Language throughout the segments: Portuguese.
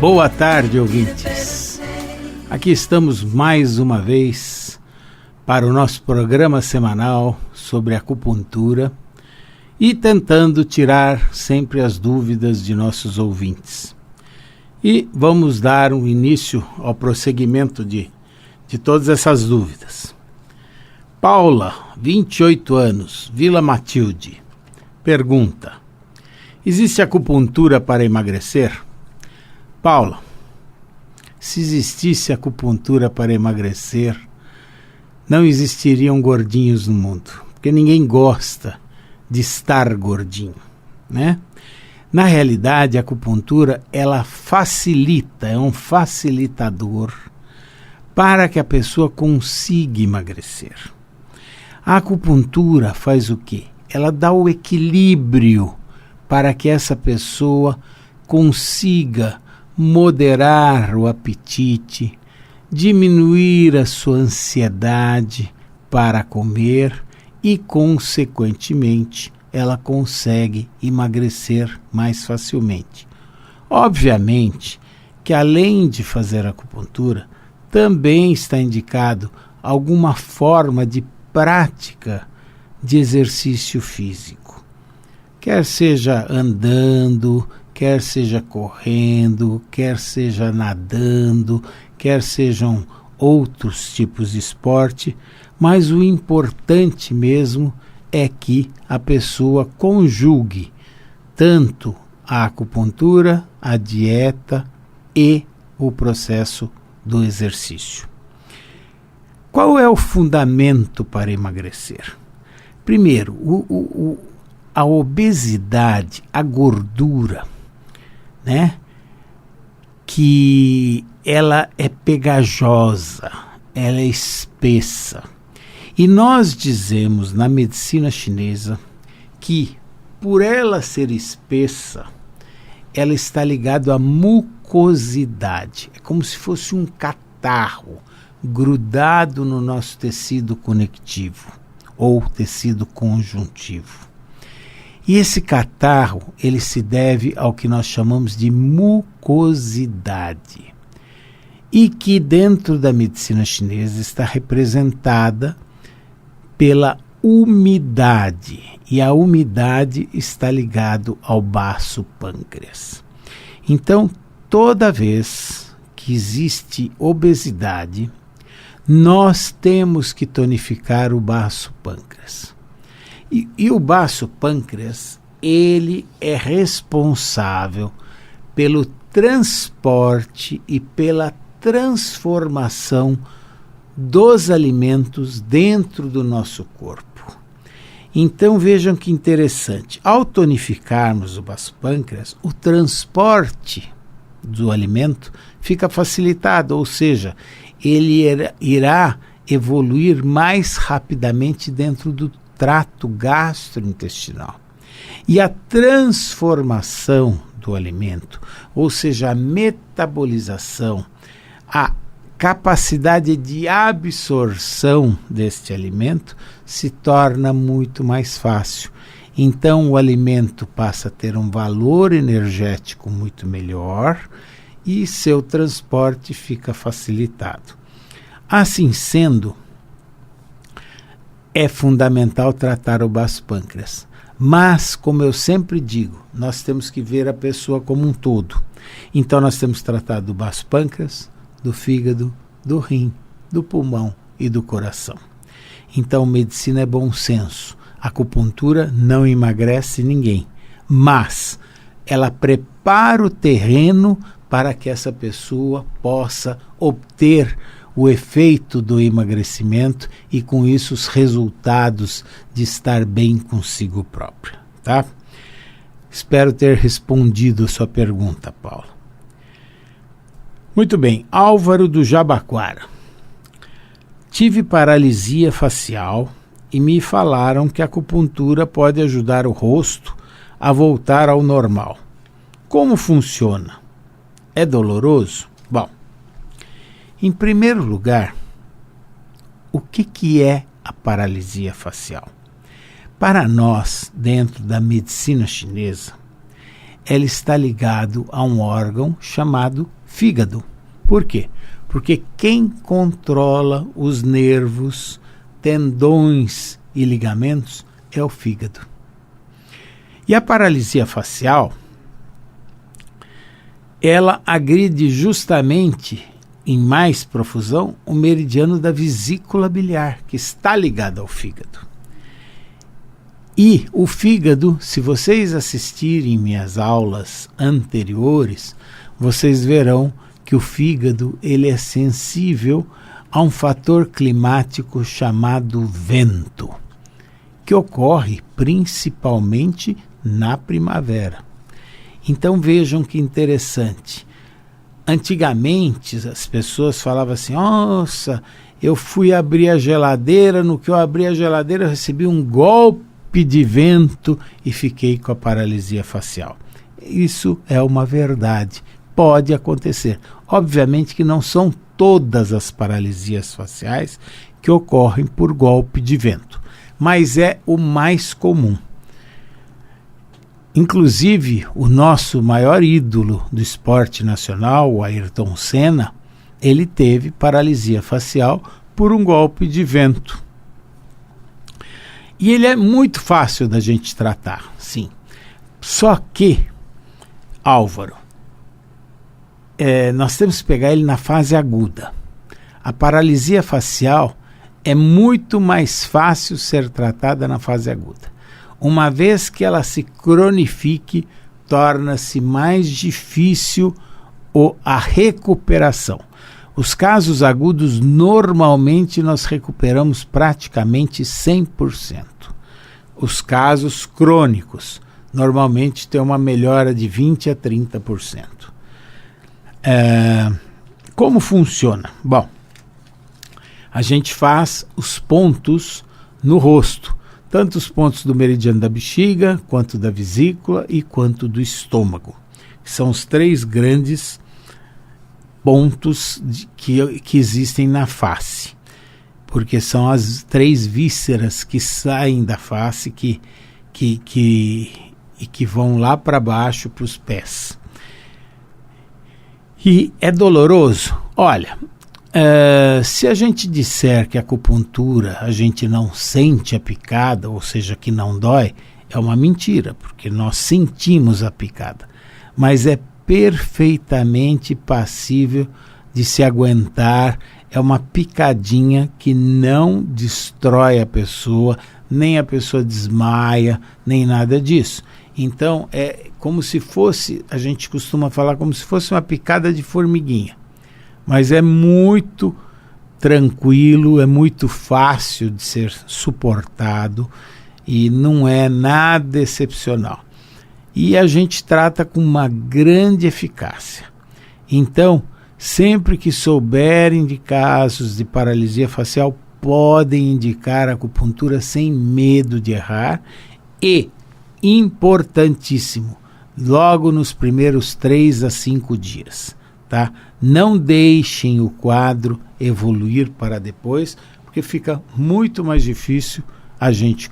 Boa tarde, ouvintes. Aqui estamos mais uma vez para o nosso programa semanal sobre acupuntura e tentando tirar sempre as dúvidas de nossos ouvintes. E vamos dar um início ao prosseguimento de todas essas dúvidas. Paula, 28 anos, Vila Matilde, pergunta: existe acupuntura para emagrecer? Paula, se existisse acupuntura para emagrecer, não existiriam gordinhos no mundo, porque ninguém gosta de estar gordinho, né? Na realidade, a acupuntura, ela facilita, é um facilitador para que a pessoa consiga emagrecer. A acupuntura faz o quê? Ela dá o equilíbrio para que essa pessoa consiga moderar o apetite, diminuir a sua ansiedade para comer e, consequentemente, ela consegue emagrecer mais facilmente. Obviamente que, além de fazer acupuntura, também está indicado alguma forma de prática de exercício físico. Quer seja andando, quer seja correndo, quer seja nadando, quer sejam outros tipos de esporte, mas o importante mesmo é que a pessoa conjugue tanto a acupuntura, a dieta e o processo do exercício. Qual é o fundamento para emagrecer? Primeiro, a obesidade, a gordura, né? Que ela é pegajosa, ela é espessa. E nós dizemos na medicina chinesa que, por ela ser espessa, ela está ligada à mucosidade. É como se fosse um catarro grudado no nosso tecido conectivo ou tecido conjuntivo. E esse catarro, ele se deve ao que nós chamamos de mucosidade, e que dentro da medicina chinesa está representada pela umidade, e a umidade está ligado ao baço pâncreas. Então, toda vez que existe obesidade, nós temos que tonificar o baço pâncreas. E o baço pâncreas, ele é responsável pelo transporte e pela transformação dos alimentos dentro do nosso corpo. Então vejam que interessante, ao tonificarmos o baço pâncreas, o transporte do alimento fica facilitado, ou seja, ele irá evoluir mais rapidamente dentro do trato gastrointestinal. E a transformação do alimento, ou seja, a metabolização, a capacidade de absorção deste alimento se torna muito mais fácil. Então o alimento passa a ter um valor energético muito melhor e seu transporte fica facilitado. Assim sendo, é fundamental tratar o baço pâncreas. Mas, como eu sempre digo, nós temos que ver a pessoa como um todo. Então nós temos que tratar do baço pâncreas, do fígado, do rim, do pulmão e do coração. Então medicina é bom senso. A acupuntura não emagrece ninguém, mas ela prepara o terreno para que essa pessoa possa obter o efeito do emagrecimento e, com isso, os resultados de estar bem consigo própria, tá? Espero ter respondido a sua pergunta, Paula. Muito bem, Álvaro do Jabaquara. Tive paralisia facial e me falaram que a acupuntura pode ajudar o rosto a voltar ao normal. Como funciona? É doloroso? Bom, em primeiro lugar, o que é a paralisia facial? Para nós, dentro da medicina chinesa, ela está ligado a um órgão chamado fígado. Por quê? Porque quem controla os nervos, tendões e ligamentos é o fígado. E a paralisia facial, ela agride justamente, em mais profusão, o meridiano da vesícula biliar, que está ligado ao fígado. E o fígado, se vocês assistirem minhas aulas anteriores, vocês verão que o fígado ele é sensível a um fator climático chamado vento, que ocorre principalmente na primavera. Então vejam que interessante. Antigamente as pessoas falavam assim: nossa, eu fui abrir a geladeira, no que eu abri a geladeira eu recebi um golpe de vento e fiquei com a paralisia facial. Isso é uma verdade, pode acontecer. Obviamente que não são todas as paralisias faciais que ocorrem por golpe de vento, mas é o mais comum. Inclusive, o nosso maior ídolo do esporte nacional, o Ayrton Senna, ele teve paralisia facial por um golpe de vento. E ele é muito fácil da gente tratar, sim. Só que, Álvaro, nós temos que pegar ele na fase aguda. A paralisia facial é muito mais fácil ser tratada na fase aguda. Uma vez que ela se cronifique, torna-se mais difícil a recuperação. Os casos agudos, normalmente, nós recuperamos praticamente 100%. Os casos crônicos, normalmente, têm uma melhora de 20% a 30%. Como funciona? Bom, a gente faz os pontos no rosto, tanto os pontos do meridiano da bexiga, quanto da vesícula e quanto do estômago. São os 3 grandes pontos que existem na face, porque são as 3 vísceras que saem da face que vão lá para baixo, para os pés. E é doloroso? Olha, se a gente disser que a acupuntura a gente não sente a picada, ou seja, que não dói, é uma mentira, porque nós sentimos a picada. Mas é perfeitamente passível de se aguentar, é uma picadinha que não destrói a pessoa, nem a pessoa desmaia, nem nada disso. Então é como se fosse, a gente costuma falar como se fosse uma picada de formiguinha. Mas é muito tranquilo, é muito fácil de ser suportado e não é nada excepcional. E a gente trata com uma grande eficácia. Então, sempre que souberem de casos de paralisia facial, podem indicar a acupuntura sem medo de errar e, importantíssimo, logo nos primeiros 3 a 5 dias. Tá? Não deixem o quadro evoluir para depois, porque fica muito mais difícil a gente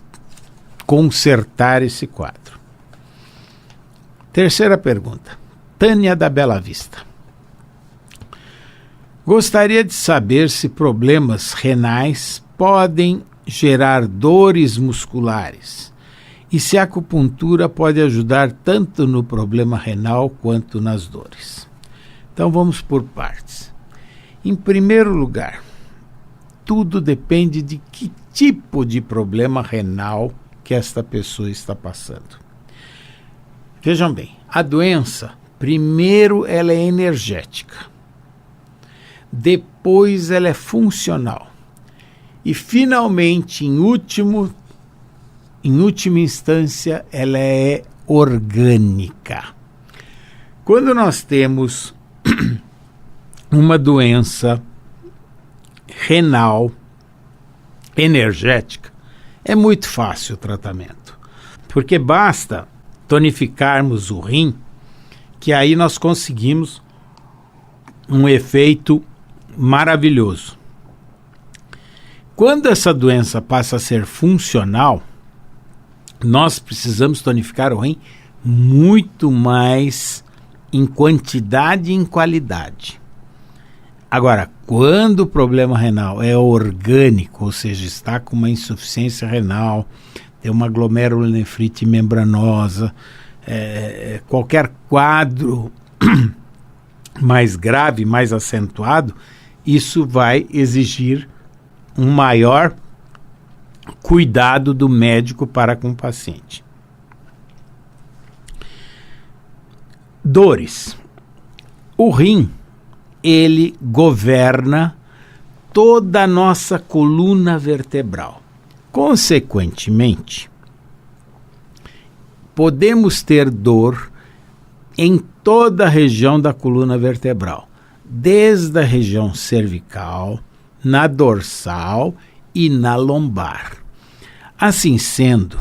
consertar esse quadro. Terceira pergunta. Tânia da Bela Vista. Gostaria de saber se problemas renais podem gerar dores musculares e se a acupuntura pode ajudar tanto no problema renal quanto nas dores. Então vamos por partes. Em primeiro lugar, tudo depende de que tipo de problema renal que esta pessoa está passando. Vejam bem, a doença, primeiro ela é energética, depois ela é funcional e finalmente, em última instância, ela é orgânica. Quando nós temos uma doença renal energética, é muito fácil o tratamento, porque basta tonificarmos o rim, que aí nós conseguimos um efeito maravilhoso. Quando essa doença passa a ser funcional, nós precisamos tonificar o rim muito mais em quantidade e em qualidade. Agora, quando o problema renal é orgânico, ou seja, está com uma insuficiência renal, tem uma glomerulonefrite membranosa, qualquer quadro mais grave, mais acentuado, isso vai exigir um maior cuidado do médico para com o paciente. Dores. O rim, ele governa toda a nossa coluna vertebral. Consequentemente, podemos ter dor em toda a região da coluna vertebral, desde a região cervical, na dorsal e na lombar. Assim sendo,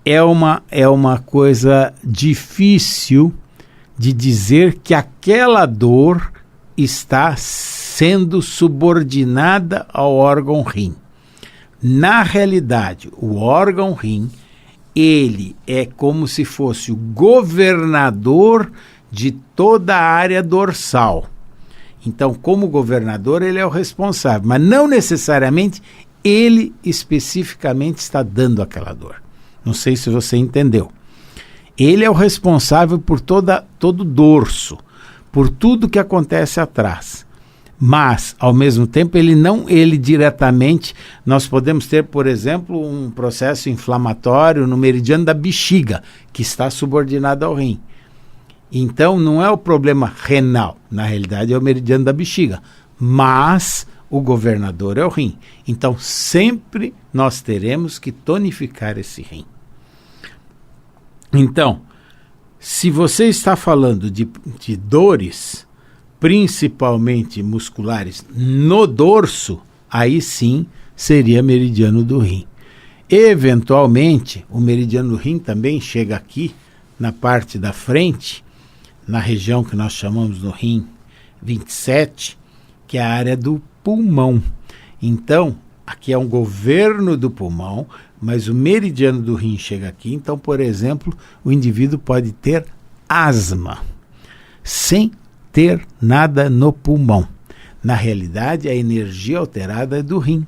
é uma coisa difícil de dizer que aquela dor está sendo subordinada ao órgão rim. Na realidade, o órgão rim, ele é como se fosse o governador de toda a área dorsal. Então, como governador, ele é o responsável, mas não necessariamente ele especificamente está dando aquela dor. Não sei se você entendeu. Ele é o responsável por todo o dorso, por tudo que acontece atrás. Mas, ao mesmo tempo, ele diretamente, nós podemos ter, por exemplo, um processo inflamatório no meridiano da bexiga, que está subordinado ao rim. Então, não é o problema renal, na realidade é o meridiano da bexiga, mas o governador é o rim. Então, sempre nós teremos que tonificar esse rim. Então, se você está falando de dores, principalmente musculares, no dorso, aí sim seria meridiano do rim. Eventualmente, o meridiano do rim também chega aqui, na parte da frente, na região que nós chamamos do rim 27, que é a área do pulmão. Então, aqui é um governo do pulmão, mas o meridiano do rim chega aqui. Então, por exemplo, o indivíduo pode ter asma, sem ter nada no pulmão. Na realidade, a energia alterada é do rim.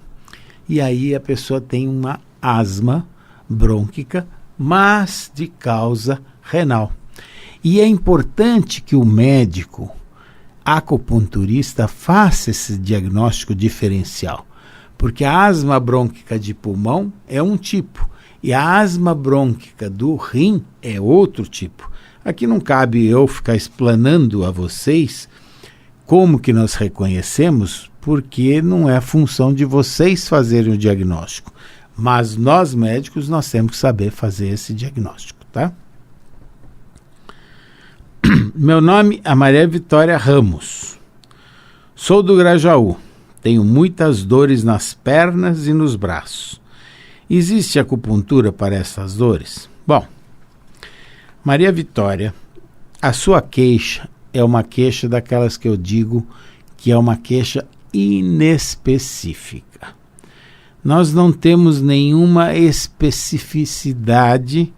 E aí a pessoa tem uma asma brônquica, mas de causa renal. E é importante que o médico acupunturista faça esse diagnóstico diferencial, porque a asma brônquica de pulmão é um tipo e a asma brônquica do rim é outro tipo. Aqui não cabe eu ficar explanando a vocês como que nós reconhecemos, porque não é função de vocês fazerem o diagnóstico. Mas nós médicos, nós temos que saber fazer esse diagnóstico, tá? Meu nome é Maria Vitória Ramos. Sou do Grajaú. Tenho muitas dores nas pernas e nos braços. Existe acupuntura para essas dores? Bom, Maria Vitória, a sua queixa é uma queixa daquelas que eu digo que é uma queixa inespecífica. Nós não temos nenhuma especificidade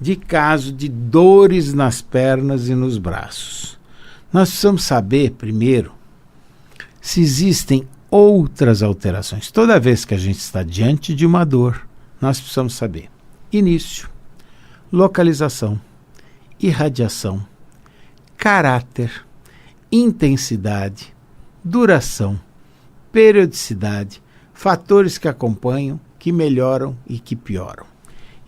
de caso de dores nas pernas e nos braços. Nós precisamos saber, primeiro, se existem outras alterações. Toda vez que a gente está diante de uma dor, nós precisamos saber início, localização, irradiação, caráter, intensidade, duração, periodicidade, fatores que acompanham, que melhoram e que pioram.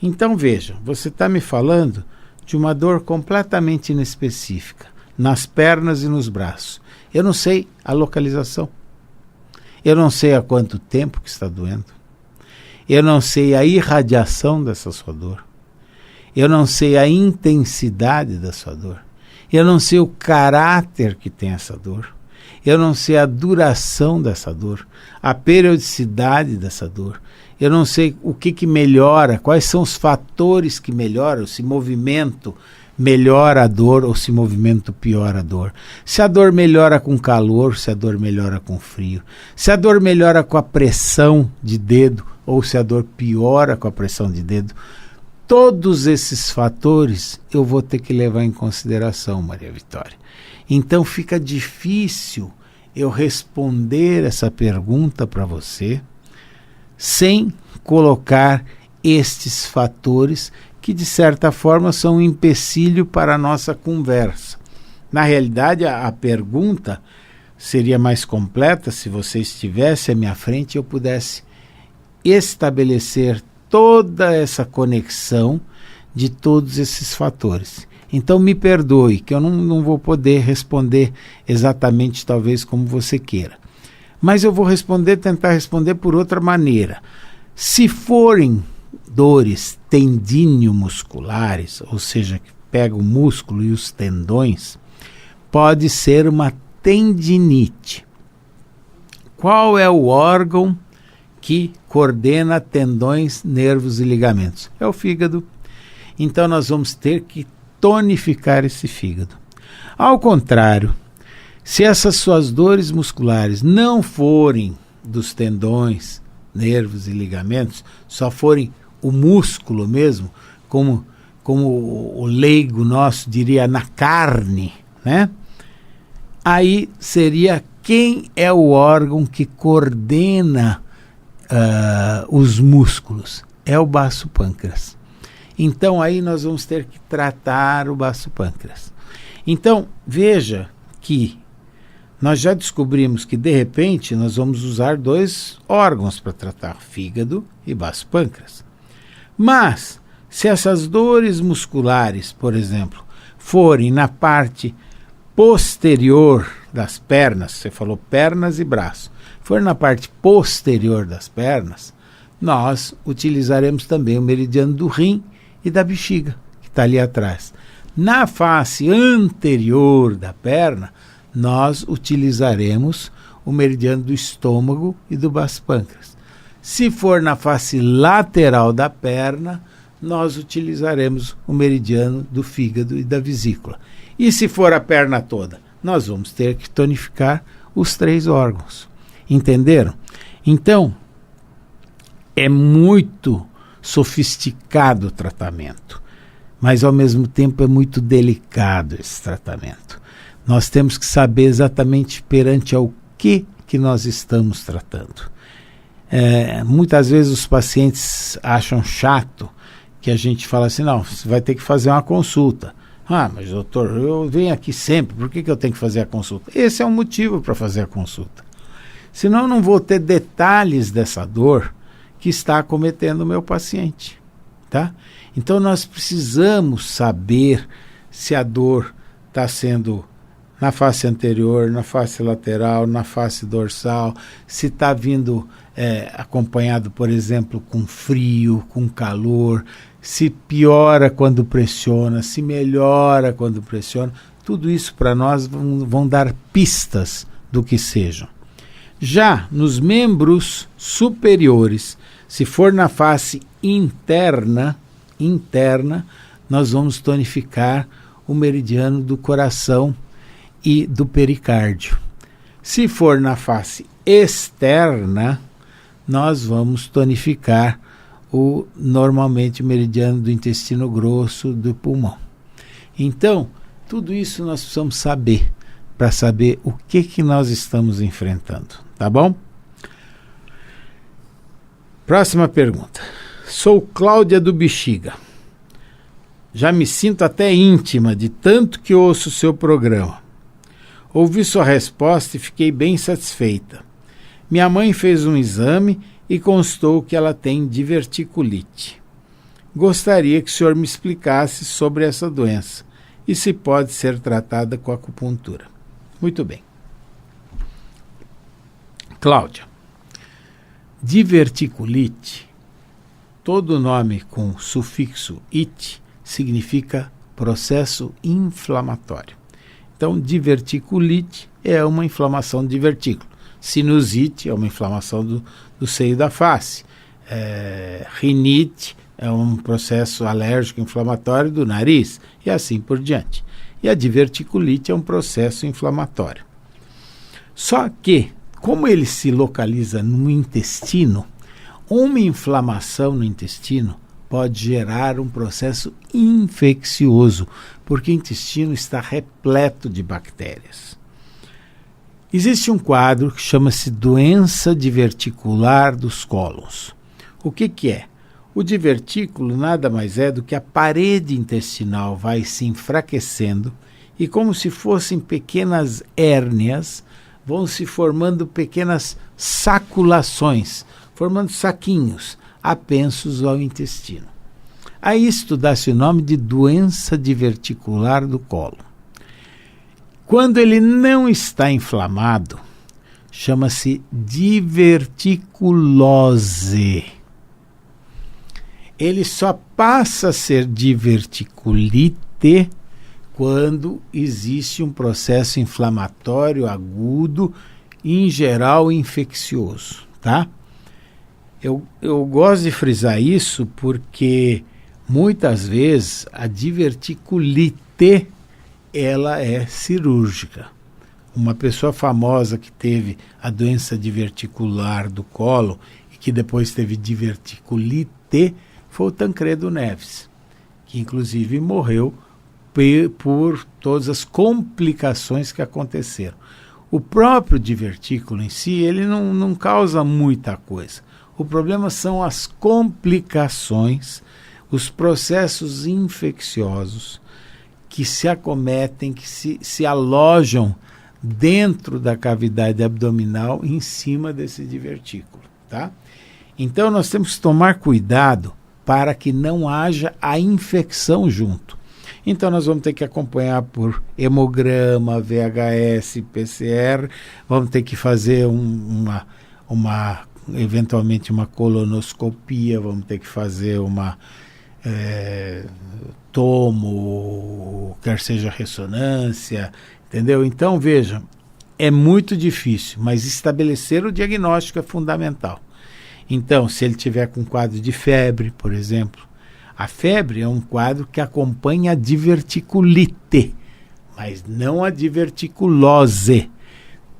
Então veja, você está me falando de uma dor completamente inespecífica, nas pernas e nos braços. Eu não sei a localização. Eu não sei há quanto tempo que está doendo. Eu não sei a irradiação dessa sua dor. Eu não sei a intensidade da sua dor. Eu não sei o caráter que tem essa dor. Eu não sei a duração dessa dor, a periodicidade dessa dor. Eu não sei o que melhora, quais são os fatores que melhoram, se movimento melhora a dor ou se movimento piora a dor. Se a dor melhora com calor, se a dor melhora com frio. Se a dor melhora com a pressão de dedo ou se a dor piora com a pressão de dedo. todos esses fatores eu vou ter que levar em consideração, Maria Vitória. Então fica difícil eu responder essa pergunta para você sem colocar estes fatores que, de certa forma, são um empecilho para a nossa conversa. Na realidade, a pergunta seria mais completa se você estivesse à minha frente e eu pudesse estabelecer toda essa conexão de todos esses fatores. Então me perdoe que eu não vou poder responder exatamente talvez como você queira. Mas eu vou tentar responder por outra maneira. Se forem dores tendíneo-musculares, ou seja, que pega o músculo e os tendões, pode ser uma tendinite. Qual é o órgão que coordena tendões, nervos e ligamentos? É o fígado. Então nós vamos ter que tonificar esse fígado. Ao contrário, se essas suas dores musculares não forem dos tendões, nervos e ligamentos, só forem o músculo mesmo, como o leigo nosso diria, na carne, né? Aí seria quem é o órgão que coordena os músculos? É o baço pâncreas. Então aí nós vamos ter que tratar o baço pâncreas. Então veja que nós já descobrimos que de repente nós vamos usar 2 órgãos para tratar, fígado e baço pâncreas. Mas se essas dores musculares, por exemplo, forem na parte posterior das pernas, você falou pernas e braço, for na parte posterior das pernas, nós utilizaremos também o meridiano do rim e da bexiga, que está ali atrás. Na face anterior da perna, nós utilizaremos o meridiano do estômago e do baço pâncreas. Se for na face lateral da perna, nós utilizaremos o meridiano do fígado e da vesícula. E se for a perna toda, nós vamos ter que tonificar os 3 órgãos. Entenderam? Então, é muito sofisticado o tratamento, mas ao mesmo tempo é muito delicado esse tratamento. Nós temos que saber exatamente perante ao que nós estamos tratando. Muitas vezes os pacientes acham chato que a gente fala assim, não, você vai ter que fazer uma consulta. Ah, mas doutor, eu venho aqui sempre, por que eu tenho que fazer a consulta? Esse é um motivo para fazer a consulta. Senão eu não vou ter detalhes dessa dor que está acometendo o meu paciente, tá? Então nós precisamos saber se a dor está sendo na face anterior, na face lateral, na face dorsal, se está vindo acompanhado, por exemplo, com frio, com calor, se piora quando pressiona, se melhora quando pressiona. Tudo isso para nós vão dar pistas do que sejam. Já nos membros superiores, se for na face interna, nós vamos tonificar o meridiano do coração e do pericárdio. Se for na face externa, nós vamos tonificar normalmente o meridiano do intestino grosso, do pulmão. Então, tudo isso nós precisamos saber, para saber o que nós estamos enfrentando, tá bom? Próxima pergunta. Sou Cláudia do Bexiga. Já me sinto até íntima de tanto que ouço o seu programa. Ouvi sua resposta e fiquei bem satisfeita. Minha mãe fez um exame e constou que ela tem diverticulite. Gostaria que o senhor me explicasse sobre essa doença e se pode ser tratada com acupuntura. Muito bem. Cláudia, diverticulite, todo nome com sufixo "ite" significa processo inflamatório. Então, diverticulite é uma inflamação de divertículo. Sinusite é uma inflamação do seio da face. Rinite é um processo alérgico inflamatório do nariz e assim por diante. E a diverticulite é um processo inflamatório. Só que, como ele se localiza no intestino, uma inflamação no intestino pode gerar um processo infeccioso, porque o intestino está repleto de bactérias. Existe um quadro que chama-se doença diverticular dos cólons. O que é? O divertículo nada mais é do que a parede intestinal vai se enfraquecendo e, como se fossem pequenas hérnias, vão se formando pequenas saculações, formando saquinhos apensos ao intestino. A isto dá-se o nome de doença diverticular do cólon. Quando ele não está inflamado, chama-se diverticulose. Ele só passa a ser diverticulite quando existe um processo inflamatório agudo, em geral infeccioso, tá? Eu gosto de frisar isso porque muitas vezes a diverticulite ela é cirúrgica. Uma pessoa famosa que teve a doença diverticular do colo e que depois teve diverticulite foi o Tancredo Neves, que inclusive morreu por todas as complicações que aconteceram. O próprio divertículo em si, ele não causa muita coisa. O problema são as complicações, os processos infecciosos que se acometem, que se alojam dentro da cavidade abdominal em cima desse divertículo, tá? Então nós temos que tomar cuidado para que não haja a infecção junto. Então nós vamos ter que acompanhar por hemograma, VHS, PCR, vamos ter que fazer eventualmente uma colonoscopia, vamos ter que fazer uma tomo, quer seja ressonância, entendeu? Então veja, é muito difícil, mas estabelecer o diagnóstico é fundamental. Então, se ele tiver com quadro de febre, por exemplo, a febre é um quadro que acompanha a diverticulite, mas não a diverticulose.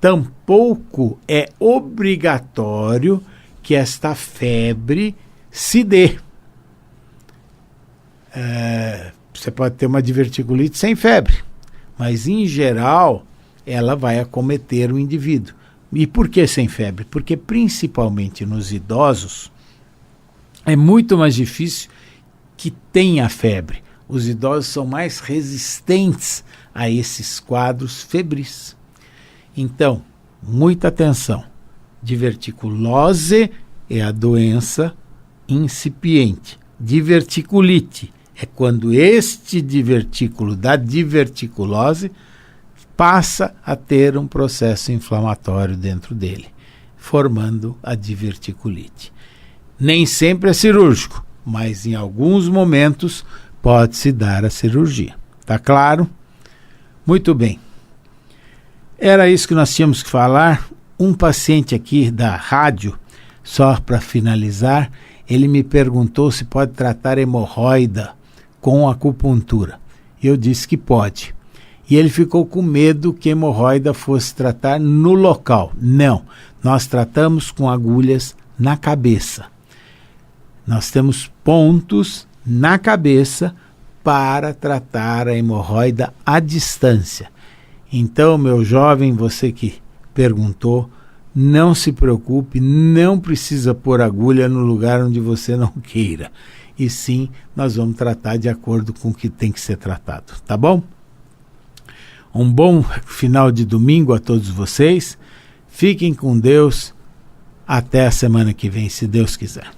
Tampouco é obrigatório que esta febre se dê. Você pode ter uma diverticulite sem febre, mas em geral ela vai acometer o indivíduo. E por que sem febre? Porque principalmente nos idosos é muito mais difícil que tenha febre. Os idosos são mais resistentes a esses quadros febris. Então, muita atenção. Diverticulose é a doença incipiente. Diverticulite é quando este divertículo da diverticulose passa a ter um processo inflamatório dentro dele, formando a diverticulite. Nem sempre é cirúrgico, mas em alguns momentos pode-se dar a cirurgia. Tá claro? Muito bem. Era isso que nós tínhamos que falar. Um paciente aqui da rádio, só para finalizar, ele me perguntou se pode tratar hemorroida com acupuntura. Eu disse que pode. E ele ficou com medo que a hemorroida fosse tratar no local. Não, nós tratamos com agulhas na cabeça. Nós temos pontos na cabeça para tratar a hemorroida à distância. Então, meu jovem, você que perguntou, não se preocupe, não precisa pôr agulha no lugar onde você não queira. E sim, nós vamos tratar de acordo com o que tem que ser tratado, tá bom? Um bom final de domingo a todos vocês. Fiquem com Deus. Até a semana que vem, se Deus quiser.